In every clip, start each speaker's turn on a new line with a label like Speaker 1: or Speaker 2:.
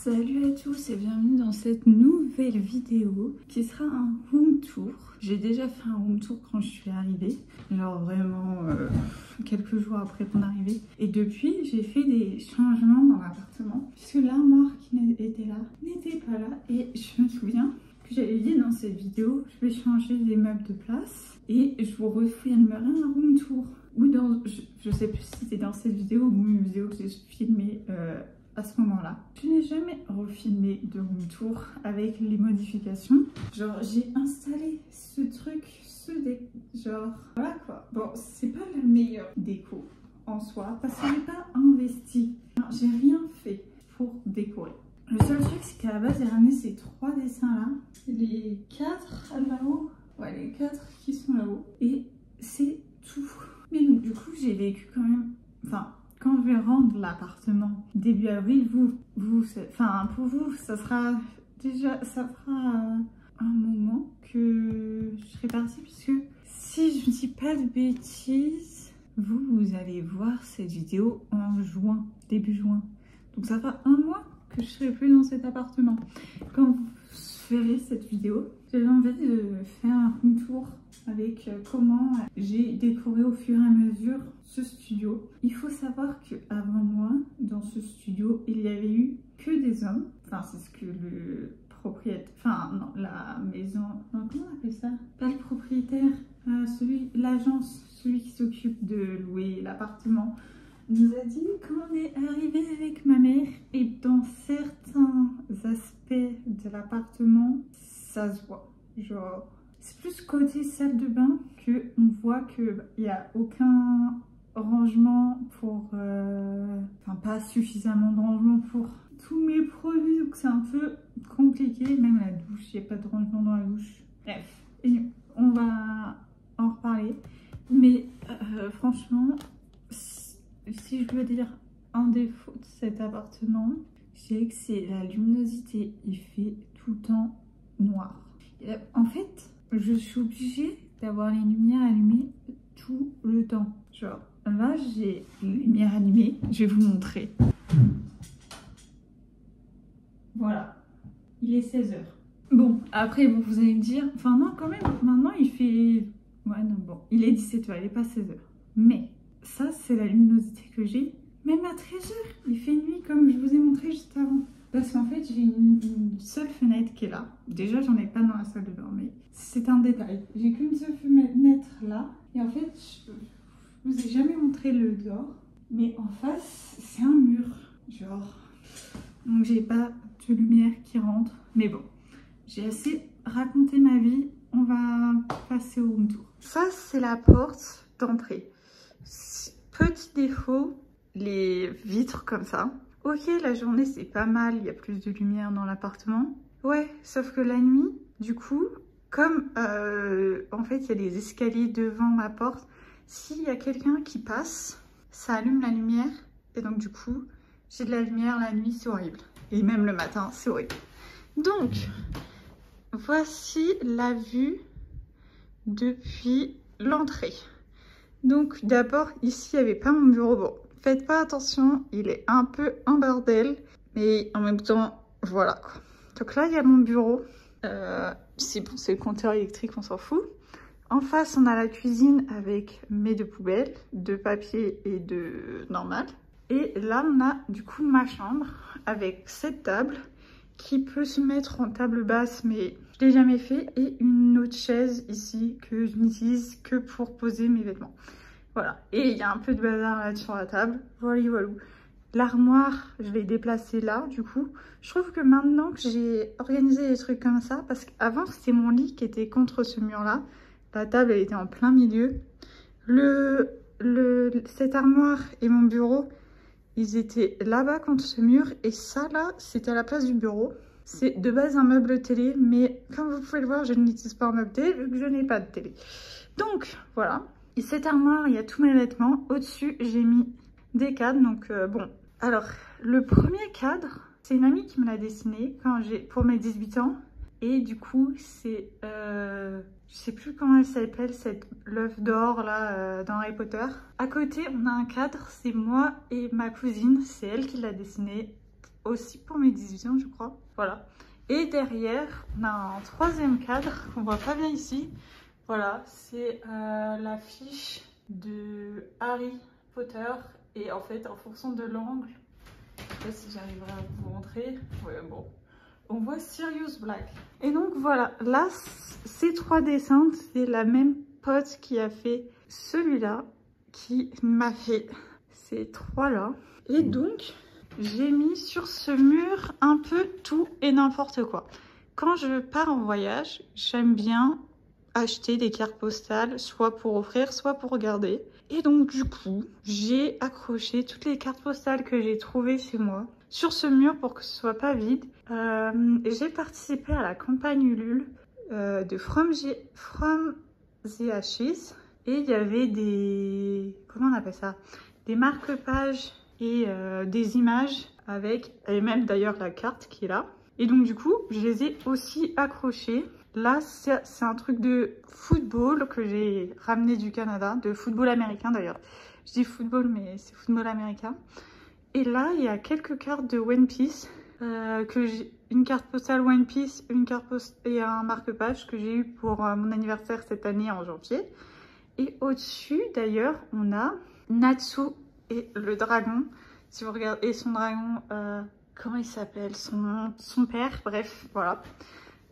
Speaker 1: Salut à tous et bienvenue dans cette nouvelle vidéo qui sera un room tour. J'ai déjà fait un room tour quand je suis arrivée, genre vraiment quelques jours après mon arrivée. Et depuis, j'ai fait des changements dans l'appartement puisque l'armoire qui était là n'était pas là. Et je me souviens que j'avais dit dans cette vidéo, je vais changer les meubles de place et je vous refilmerai un room tour. Ou dans, je sais plus si c'était dans cette vidéo ou une vidéo que j'ai filmée à ce moment-là. Je n'ai jamais refilmé de room tour avec les modifications. Genre j'ai installé ce truc, genre voilà quoi. Bon, c'est pas la meilleure déco en soi parce que j'ai pas investi. J'ai rien fait pour décorer. Le seul truc c'est qu'à la base j'ai ramené ces 3 dessins là, les 4 là-haut, ouais les 4 qui sont là-haut et c'est tout. Mais donc du coup j'ai vécu quand même, enfin quand je vais rendre l'appartement début avril, pour vous ça sera déjà, ça fera un moment que je serai partie puisque si je ne dis pas de bêtises, vous allez voir cette vidéo en juin, début juin. Donc ça fera un mois que je serai plus dans cet appartement. Quand vous verrez cette vidéo, j'avais envie de faire un room tour avec comment j'ai décoré au fur et à mesure ce studio. Il faut savoir qu'avant moi, dans ce studio, il y avait eu que des hommes. Enfin, c'est ce que le propriétaire, enfin non, la maison, non, comment on appelle ça? Pas le propriétaire, l'agence, celui qui s'occupe de louer l'appartement, nous a dit quand on est arrivé avec ma mère et dans certains aspects de l'appartement, ça se voit. Genre, c'est plus côté salle de bain que on voit qu'il n'y a aucun rangement pour... Enfin, pas suffisamment de rangement pour tous mes produits, donc c'est un peu compliqué. Même la douche, il n'y a pas de rangement dans la douche. Bref, et on va en reparler. Mais franchement, si je veux dire un défaut de cet appartement, je dirais que c'est la luminosité. Il fait tout le temps noir. En fait, je suis obligée d'avoir les lumières allumées tout le temps. Genre, là, j'ai les lumières allumées. Je vais vous montrer. Voilà. Il est 16 h. Bon, après, vous allez me dire... Enfin, non, quand même. Maintenant, il fait... Ouais, non, bon. Il est 17 h. Il n'est pas 16 h. Mais ça, c'est la luminosité que j'ai. Même à 13 h, il fait nuit, comme je vous ai montré juste avant. Parce qu'en fait, j'ai une seule fenêtre qui est là. Déjà, j'en ai pas dans la salle de bain, mais c'est un détail. J'ai qu'une seule fenêtre là. Et en fait, je vous ai jamais montré le dehors. Mais en face, c'est un mur. Genre... Donc, j'ai pas de lumière qui rentre. Mais bon, j'ai assez raconté ma vie. On va passer au room tour. Ça, c'est la porte d'entrée. Petit défaut, les vitres comme ça. Ok, la journée c'est pas mal, il y a plus de lumière dans l'appartement. Ouais, sauf que la nuit, du coup, comme en fait il y a des escaliers devant ma porte, s'il y a quelqu'un qui passe, ça allume la lumière. Et donc du coup, j'ai de la lumière la nuit, c'est horrible. Et même le matin, c'est horrible. Donc, voici la vue depuis l'entrée. Donc d'abord, ici, il n'y avait pas mon bureau. Bon, faites pas attention, il est un peu en bordel. Mais en même temps, voilà quoi. Donc là, il y a mon bureau. C'est bon, c'est le compteur électrique, on s'en fout. En face, on a la cuisine avec mes 2 poubelles, de papier et de normal. Et là, on a du coup ma chambre avec cette table qui peut se mettre en table basse, mais je l'ai jamais fait. Et une autre chaise ici que je n'utilise que pour poser mes vêtements. Voilà. Et il y a un peu de bazar là sur la table. Voilà, voilà. L'armoire, je l'ai déplacée là, du coup. Je trouve que maintenant que j'ai organisé les trucs comme ça, parce qu'avant, c'était mon lit qui était contre ce mur-là. La table, elle était en plein milieu. Cette armoire et mon bureau, ils étaient là-bas contre ce mur. Et ça, là, c'était à la place du bureau. C'est de base un meuble télé, mais comme vous pouvez le voir, je n'utilise pas un meuble télé vu que je n'ai pas de télé. Donc, voilà. Et cette armoire, il y a tous mes vêtements. Au-dessus, j'ai mis des cadres. Donc, bon. Alors, le premier cadre, c'est une amie qui me l'a dessiné pour mes 18 ans. Et du coup, c'est... je sais plus comment elle s'appelle, cette l'œuf d'or là dans Harry Potter. À côté, on a un cadre, c'est moi et ma cousine. C'est elle qui l'a dessiné. aussi pour mes 18 ans, je crois. Voilà. Et derrière, on a un troisième cadre qu'on voit pas bien ici. Voilà, c'est l'affiche de Harry Potter. Et en fait, en fonction de l'angle, je sais pas si j'arriverai à vous montrer. Ouais, bon. On voit Sirius Black. Et donc voilà, là, ces 3 dessins, c'est la même pote qui a fait celui-là, qui m'a fait ces 3-là. Et donc, j'ai mis sur ce mur un peu tout et n'importe quoi. Quand je pars en voyage, j'aime bien acheter des cartes postales, soit pour offrir, soit pour regarder. Et donc du coup, j'ai accroché toutes les cartes postales que j'ai trouvées chez moi sur ce mur pour que ce soit pas vide. J'ai participé à la campagne Ulule de From the Ashes. Et il y avait des... comment on appelle ça? Des marque-pages et des images avec... et même d'ailleurs la carte qui est là. Et donc du coup, je les ai aussi accrochés. Là, c'est un truc de football que j'ai ramené du Canada, de football américain d'ailleurs. Je dis football, mais c'est football américain. Et là, il y a quelques cartes de One Piece, une carte postale One Piece, une carte et un marque-page que j'ai eu pour mon anniversaire cette année en janvier. Et au-dessus, d'ailleurs, on a Natsu et le dragon. Si vous regardez, et son dragon, comment il s'appelle, son père, bref, voilà.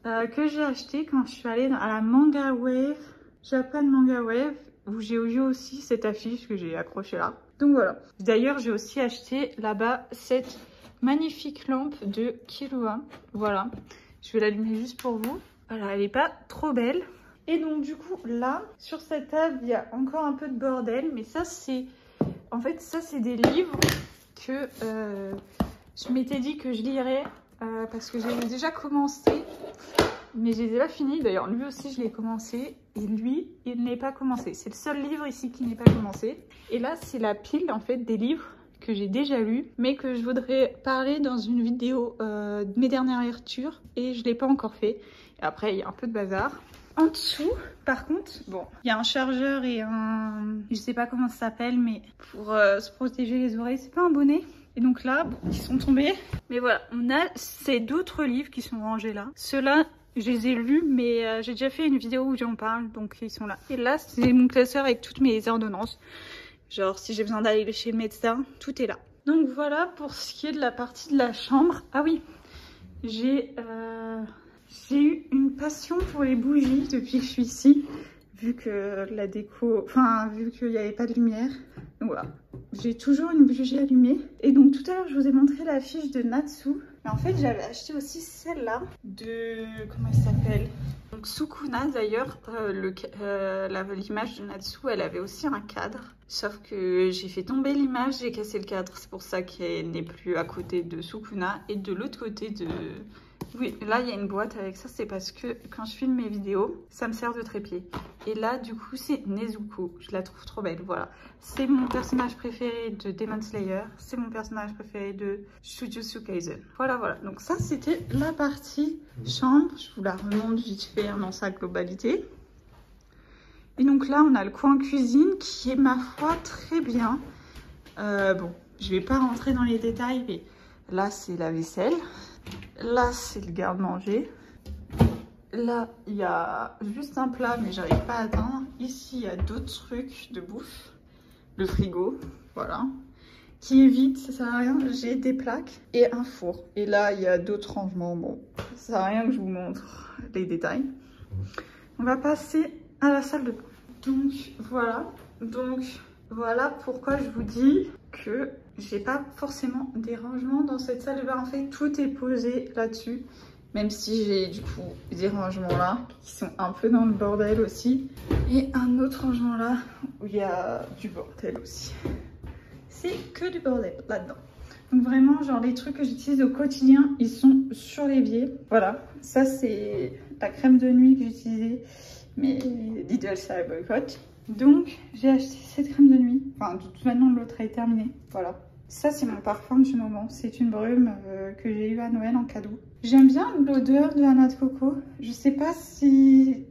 Speaker 1: Que j'ai acheté quand je suis allée à la Manga Wave, Japan Manga Wave, où j'ai eu aussi cette affiche que j'ai accrochée là. Donc voilà. D'ailleurs, j'ai aussi acheté là-bas cette magnifique lampe de Killua. Voilà. Je vais l'allumer juste pour vous. Voilà, elle est pas trop belle. Et donc du coup, là, sur cette table, il y a encore un peu de bordel. Mais ça, c'est... en fait, ça, c'est des livres que je m'étais dit que je lirais. Parce que j'ai déjà commencé, mais je les ai pas finis. D'ailleurs, lui aussi, je l'ai commencé. Et lui, il n'est pas commencé. C'est le seul livre ici qui n'est pas commencé. Et là, c'est la pile, en fait, des livres que j'ai déjà lus, mais que je voudrais parler dans une vidéo de mes dernières lectures. Et je ne l'ai pas encore fait. Et après, il y a un peu de bazar. En dessous, par contre, bon, il y a un chargeur et un... je sais pas comment ça s'appelle, mais pour se protéger les oreilles, c'est pas un bonnet. Et donc là, bon, ils sont tombés. Mais voilà, on a ces d'autres livres qui sont rangés là. Ceux-là, je les ai lus, mais j'ai déjà fait une vidéo où j'en parle, donc ils sont là. Et là, c'est mon classeur avec toutes mes ordonnances. Genre, si j'ai besoin d'aller chez le médecin, tout est là. Donc voilà pour ce qui est de la partie de la chambre. Ah oui, j'ai eu une passion pour les bougies depuis que je suis ici. Vu que la déco, enfin, vu qu'il n'y avait pas de lumière. Donc voilà, j'ai toujours une bougie allumée. Et donc tout à l'heure, je vous ai montré la fiche de Natsu. Mais en fait, j'avais acheté aussi celle-là de... comment elle s'appelle? Donc Sukuna d'ailleurs, l'image de Natsu, elle avait aussi un cadre. Sauf que j'ai fait tomber l'image, j'ai cassé le cadre. C'est pour ça qu'elle n'est plus à côté de Sukuna. Et de l'autre côté de... oui, là il y a une boîte avec ça, c'est parce que quand je filme mes vidéos, ça me sert de trépied. Et là du coup c'est Nezuko, je la trouve trop belle, voilà. C'est mon personnage préféré de Demon Slayer, c'est mon personnage préféré de Jujutsu Kaisen. Voilà, voilà, donc ça c'était la partie chambre, je vous la remonte vite fait dans sa globalité. Et donc là on a le coin cuisine qui est ma foi très bien. Bon, je vais pas rentrer dans les détails, mais là c'est la vaisselle. Là, c'est le garde-manger. Là, il y a juste un plat, mais j'arrive pas à atteindre. Ici, il y a d'autres trucs de bouffe. Le frigo, voilà. Qui est vide, ça sert à rien. J'ai des plaques et un four. Et là, il y a d'autres rangements. Bon, ça sert à rien que je vous montre les détails. On va passer à la salle de bain. Donc, voilà. Donc, voilà pourquoi je vous dis que j'ai pas forcément des rangements dans cette salle de bain. En fait, tout est posé là-dessus. Même si j'ai du coup des rangements là qui sont un peu dans le bordel aussi. Et un autre rangement là où il y a du bordel aussi. C'est que du bordel là-dedans. Donc vraiment, genre les trucs que j'utilise au quotidien, ils sont sur l'évier. Voilà, ça c'est la crème de nuit que j'utilisais. Mais Lidl, ça la boycott. Donc j'ai acheté cette crème de nuit. Enfin, de toute manière, l'autre est terminée. Voilà. Ça, c'est mon parfum du moment. C'est une brume que j'ai eu à Noël en cadeau. J'aime bien l'odeur de la noix de coco. Je sais pas si...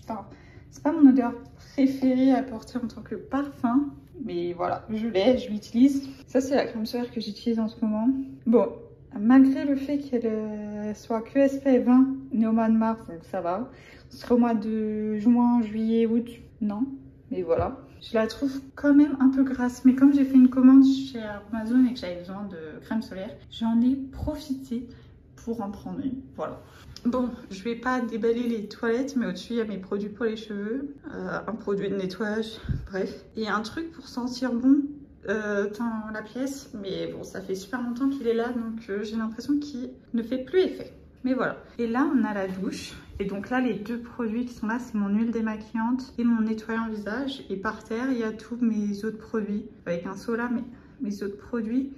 Speaker 1: enfin, c'est pas mon odeur préférée à porter en tant que parfum. Mais voilà, je l'ai, je l'utilise. Ça, c'est la crème solaire que j'utilise en ce moment. Bon, malgré le fait qu'elle soit que SPF 20, on est au mois de mars, donc ça va. Ce sera au mois de juin, juillet, août, non. Mais voilà. Je la trouve quand même un peu grasse. Mais comme j'ai fait une commande chez Amazon et que j'avais besoin de crème solaire, j'en ai profité pour en prendre une. Voilà. Bon, je vais pas déballer les toilettes, mais au-dessus, il y a mes produits pour les cheveux, un produit de nettoyage, bref. Et un truc pour sentir bon dans la pièce, mais bon, ça fait super longtemps qu'il est là, donc j'ai l'impression qu'il ne fait plus effet. Mais voilà. Et là, on a la douche. Et donc là, les deux produits qui sont là, c'est mon huile démaquillante et mon nettoyant visage. Et par terre, il y a tous mes autres produits. Avec un seau là, mais mes autres produits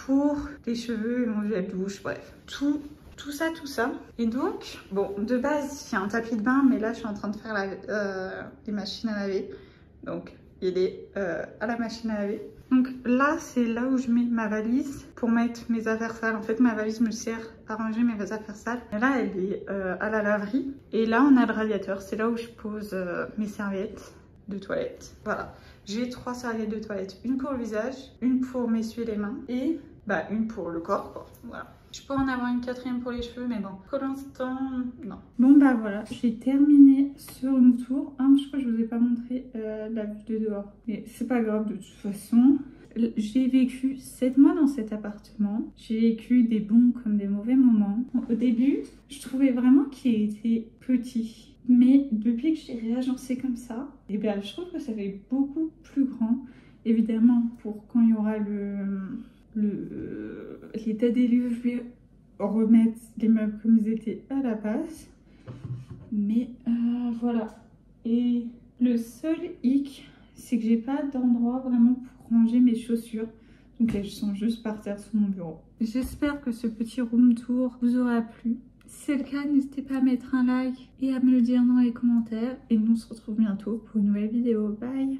Speaker 1: pour les cheveux et mon gel douche. Bref, tout ça. Et donc, bon, de base, il y a un tapis de bain. Mais là, je suis en train de faire les machines à laver. Donc, il est à la machine à laver. Donc là, c'est là où je mets ma valise pour mettre mes affaires sales. En fait, ma valise me sert à ranger mes affaires sales. Et là, elle est à la laverie. Et là, on a le radiateur. C'est là où je pose mes serviettes de toilette. Voilà. J'ai 3 serviettes de toilette. Une pour le visage, une pour m'essuyer les mains et une pour le corps, quoi. Voilà. Je peux en avoir une 4e pour les cheveux, mais bon, pour l'instant, non. Bon, voilà, j'ai terminé ce room tour. Je crois que je vous ai pas montré la vue de dehors. Mais c'est pas grave de toute façon. J'ai vécu 7 mois dans cet appartement. J'ai vécu des bons comme des mauvais moments. Bon, au début, je trouvais vraiment qu'il était petit. Mais depuis que j'ai réagencé comme ça, je trouve que ça fait beaucoup plus grand. Évidemment, pour quand il y aura l'état des lieux, je vais remettre les meubles comme ils étaient à la base. Mais voilà. Et le seul hic, c'est que j'ai pas d'endroit vraiment pour ranger mes chaussures. Donc elles sont juste par terre sur mon bureau. J'espère que ce petit room tour vous aura plu. Si c'est le cas, n'hésitez pas à mettre un like et à me le dire dans les commentaires. Et nous on se retrouve bientôt pour une nouvelle vidéo. Bye!